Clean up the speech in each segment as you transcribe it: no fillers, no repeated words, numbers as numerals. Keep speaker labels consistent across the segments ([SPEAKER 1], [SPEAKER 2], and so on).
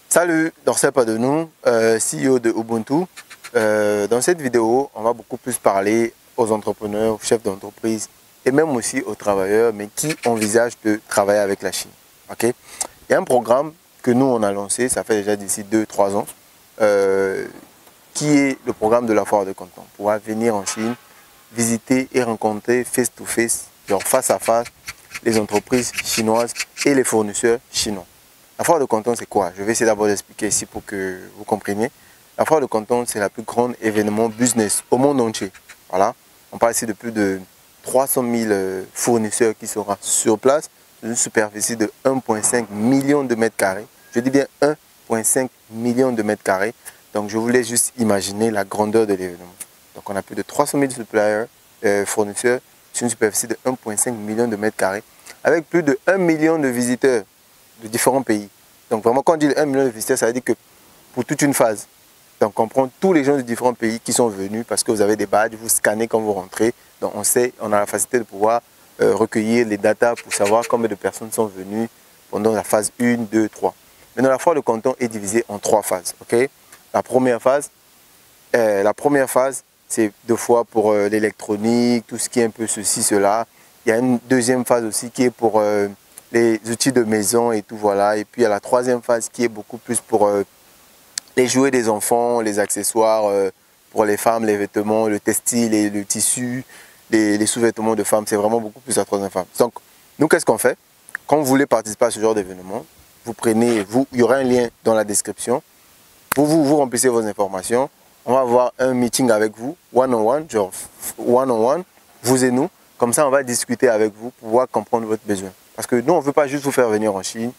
[SPEAKER 1] Salut, Dorsel Padenou, CEO de Ubuntu. Dans cette vidéo, on va beaucoup plus parler aux entrepreneurs, aux chefs d'entreprise et même aussi aux travailleurs, mais qui envisagent de travailler avec la Chine. Ok? Il y a un programme que nous, on a lancé, ça fait déjà d'ici 2-3 ans, qui est le programme de la foire de Canton. Pouvoir venir en Chine, visiter et rencontrer face-to-face, genre face à face, les entreprises chinoises et les fournisseurs chinois. La foire de Canton, c'est quoi? Je vais essayer d'abord d'expliquer ici pour que vous compreniez. La foire de Canton, c'est le plus grand événement business au monde entier. Voilà. On parle ici de plus de 300 000 fournisseurs qui seront sur place, d'une superficie de 1,5 million de mètres carrés. Je dis bien 1,5 million de mètres carrés. Donc, je voulais juste imaginer la grandeur de l'événement. Donc, on a plus de 300 000 suppliers, fournisseurs sur une superficie de 1,5 million de mètres carrés, avec plus de 1 million de visiteurs de différents pays. Donc vraiment, quand on dit 1 million de visiteurs, ça veut dire que pour toute une phase. Donc on prend tous les gens de différents pays qui sont venus parce que vous avez des badges, vous scannez quand vous rentrez. Donc on sait, on a la facilité de pouvoir recueillir les datas pour savoir combien de personnes sont venues pendant la phase 1, 2, 3. Maintenant, la foire de Canton est divisée en 3 phases. Okay? La première phase, c'est 2 fois pour l'électronique, tout ce qui est un peu ceci, cela. Il y a une deuxième phase aussi qui est pour les outils de maison et tout, voilà. Et puis il y a la troisième phase qui est beaucoup plus pour les jouets des enfants, les accessoires pour les femmes, les vêtements, le textile et le tissu, les sous-vêtements de femmes. C'est vraiment beaucoup plus la troisième phase. Donc, nous, qu'est-ce qu'on fait? Quand vous voulez participer à ce genre d'événement, vous prenez, il y aura un lien dans la description. Vous remplissez vos informations. On va avoir un meeting avec vous, one-on-one, genre one-on-one, vous et nous. Comme ça, on va discuter avec vous pour pouvoir comprendre votre besoin. Parce que nous, on ne veut pas juste vous faire venir en Chine,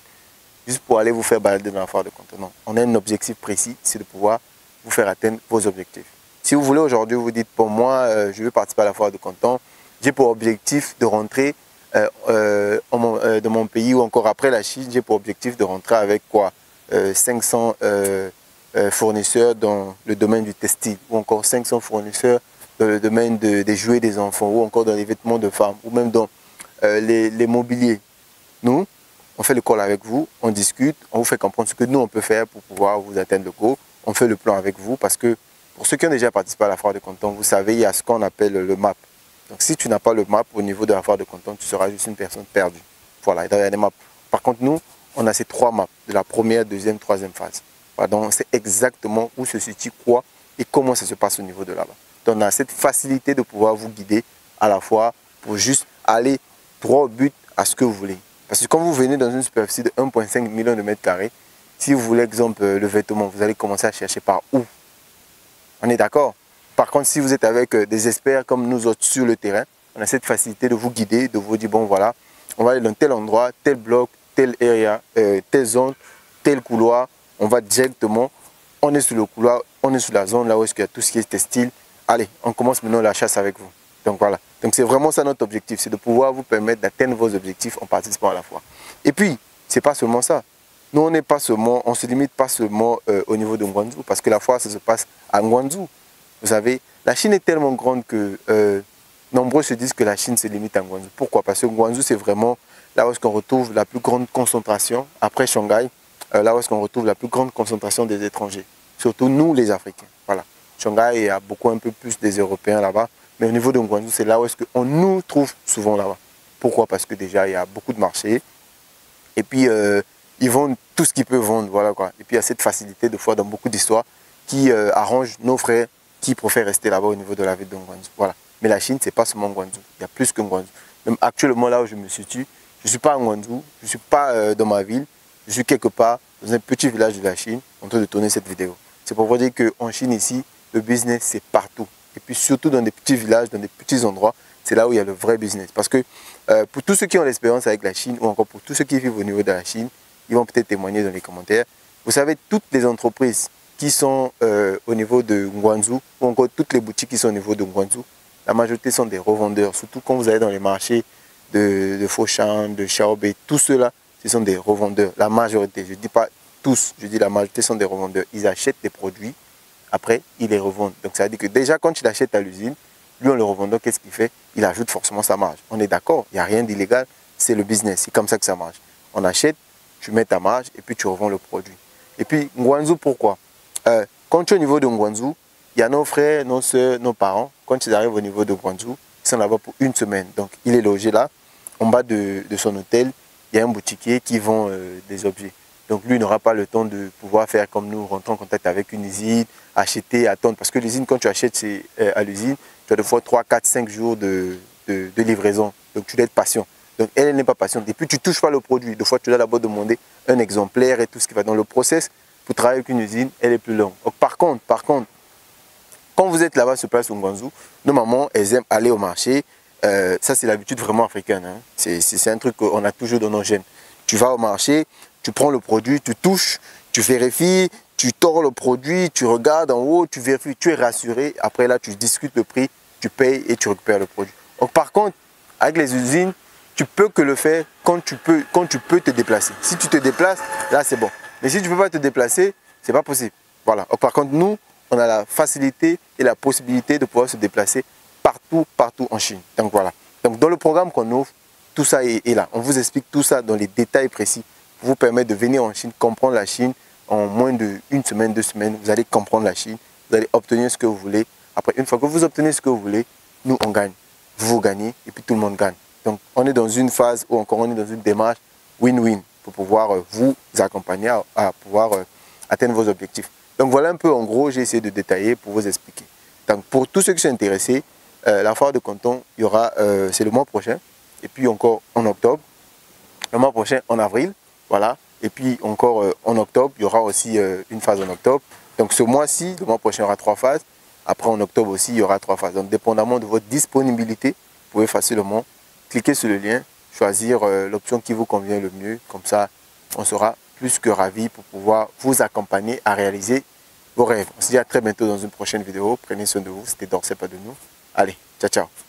[SPEAKER 1] juste pour aller vous faire balader dans la foire de Canton. On a un objectif précis, c'est de pouvoir vous faire atteindre vos objectifs. Si vous voulez aujourd'hui, vous dites, pour moi, je veux participer à la foire de Canton, j'ai pour objectif de rentrer dans mon pays ou encore après la Chine, j'ai pour objectif de rentrer avec quoi 500 fournisseurs dans le domaine du textile ou encore 500 fournisseurs dans le domaine des jouets des enfants ou encore dans les vêtements de femmes ou même dans les mobiliers. Nous, on fait le call avec vous, on discute, on vous fait comprendre ce que nous, on peut faire pour pouvoir vous atteindre le goal. On fait le plan avec vous parce que pour ceux qui ont déjà participé à la foire de Canton, vous savez, il y a ce qu'on appelle le MAP. Donc si tu n'as pas le MAP au niveau de la foire de Canton, tu seras juste une personne perdue. Voilà, il y a des maps. Par contre, nous, on a ces 3 maps de la première, deuxième, troisième phase. Voilà, donc on sait exactement où se situe quoi et comment ça se passe au niveau de là-bas. Donc on a cette facilité de pouvoir vous guider à la fois pour juste aller droit au but à ce que vous voulez. Parce que quand vous venez dans une superficie de 1,5 million de mètres carrés, si vous voulez, exemple, le vêtement, vous allez commencer à chercher par où? On est d'accord? Par contre, si vous êtes avec des experts comme nous autres sur le terrain, on a cette facilité de vous guider, de vous dire, bon voilà, on va aller dans tel endroit, tel bloc, telle area, telle zone, tel couloir, on va directement, on est sur le couloir, on est sur la zone là où il y a tout ce qui est textile. Allez, on commence maintenant la chasse avec vous. Donc voilà, donc c'est vraiment ça notre objectif, c'est de pouvoir vous permettre d'atteindre vos objectifs en participant à la foire. Et puis, c'est pas seulement ça. Nous, on n'est pas seulement, on se limite pas seulement au niveau de Guangzhou, parce que la foire, ça se passe à Guangzhou. Vous savez, la Chine est tellement grande que nombreux se disent que la Chine se limite à Guangzhou. Pourquoi? Parce que Guangzhou, c'est vraiment là où on retrouve la plus grande concentration, après Shanghai, là où on retrouve la plus grande concentration des étrangers. Surtout nous, les Africains. Voilà. Shanghai, il y a beaucoup un peu plus des Européens là-bas. Mais au niveau de Guangzhou, c'est là où on nous trouve souvent là-bas. Pourquoi? Parce que déjà, il y a beaucoup de marchés. Et puis, ils vendent tout ce qu'ils peuvent vendre. Voilà, quoi. Et puis, il y a cette facilité, de fois, dans beaucoup d'histoires, qui arrange nos frères qui préfèrent rester là-bas au niveau de la ville de Guangzhou. Voilà. Mais la Chine, ce n'est pas seulement Guangzhou. Il y a plus que Guangzhou. Même actuellement, là où je me situe, je ne suis pas à Guangzhou, je ne suis pas dans ma ville. Je suis quelque part dans un petit village de la Chine en train de tourner cette vidéo. C'est pour vous dire qu'en Chine, ici, le business, c'est partout. Et puis surtout dans des petits villages, dans des petits endroits, c'est là où il y a le vrai business. Parce que pour tous ceux qui ont l'expérience avec la Chine, ou encore pour tous ceux qui vivent au niveau de la Chine, ils vont peut-être témoigner dans les commentaires. Vous savez, toutes les entreprises qui sont au niveau de Guangzhou, ou encore toutes les boutiques qui sont au niveau de Guangzhou, la majorité sont des revendeurs. Surtout quand vous allez dans les marchés de Foshan, de Xiaobei, tous ceux-là, ce sont des revendeurs. La majorité, je ne dis pas tous, je dis la majorité sont des revendeurs. Ils achètent des produits, après, ils les revendent. Donc ça veut dire que déjà, quand il achète à l'usine, lui, en le revendant, qu'est-ce qu'il fait? Il ajoute forcément sa marge. On est d'accord, il n'y a rien d'illégal, c'est le business, c'est comme ça que ça marche. On achète, tu mets ta marge et puis tu revends le produit. Et puis, Ngwanzou, pourquoi? Quand tu es au niveau de Ngwanzou, il y a nos frères, nos soeurs, nos parents. Quand ils arrivent au niveau de Ngwanzou, ils sont là-bas pour une semaine. Donc, il est logé là. En bas de son hôtel, il y a un boutiquier qui vend des objets. Donc, lui, il n'aura pas le temps de pouvoir faire comme nous, rentrer en contact avec une usine, acheter, attendre. Parce que l'usine, quand tu achètes à l'usine, tu as des fois 3, 4, 5 jours de livraison. Donc, tu dois être patient. Donc, elle n'est pas patiente. Et puis, tu ne touches pas le produit. Des fois, tu dois d'abord demander un exemplaire et tout ce qui va dans le process. Pour travailler avec une usine, elle est plus longue. Donc, par contre, quand vous êtes là-bas sur place au Ngwanzou, nos mamans, elles aiment aller au marché. Ça, c'est l'habitude vraiment africaine. Hein. C'est un truc qu'on a toujours dans nos gènes. Tu vas au marché, tu prends le produit, tu touches, tu vérifies, tu tords le produit, tu regardes en haut, tu vérifies, tu es rassuré. Après là, tu discutes le prix, tu payes et tu récupères le produit. Donc, par contre, avec les usines, tu peux que le faire quand tu peux te déplacer. Si tu te déplaces, là, c'est bon. Mais si tu ne peux pas te déplacer, ce n'est pas possible. Voilà. Donc, par contre, nous, on a la facilité et la possibilité de pouvoir se déplacer partout en Chine. Donc, voilà. Donc, dans le programme qu'on offre, tout ça est là. On vous explique tout ça dans les détails précis pour vous permettre de venir en Chine, comprendre la Chine. En moins d'une semaine, 2 semaines, vous allez comprendre la Chine. Vous allez obtenir ce que vous voulez. Après, une fois que vous obtenez ce que vous voulez, nous, on gagne. Vous gagnez et puis tout le monde gagne. Donc, on est dans une phase ou encore on est dans une démarche win-win pour pouvoir vous accompagner à pouvoir atteindre vos objectifs. Donc, voilà un peu en gros, j'ai essayé de détailler pour vous expliquer. Donc, pour tous ceux qui sont intéressés, la foire de Canton, il y aura, c'est le mois prochain, et puis encore en octobre, le mois prochain en avril, voilà, et puis encore en octobre, il y aura aussi une phase en octobre. Donc, ce mois-ci, le mois prochain, il y aura 3 phases. Après, en octobre aussi, il y aura 3 phases. Donc, dépendamment de votre disponibilité, vous pouvez facilement cliquer sur le lien, choisir l'option qui vous convient le mieux. Comme ça, on sera plus que ravis pour pouvoir vous accompagner à réaliser vos rêves. On se dit à très bientôt dans une prochaine vidéo. Prenez soin de vous. C'était Dorcep, pas de nous. Allez, ciao, ciao.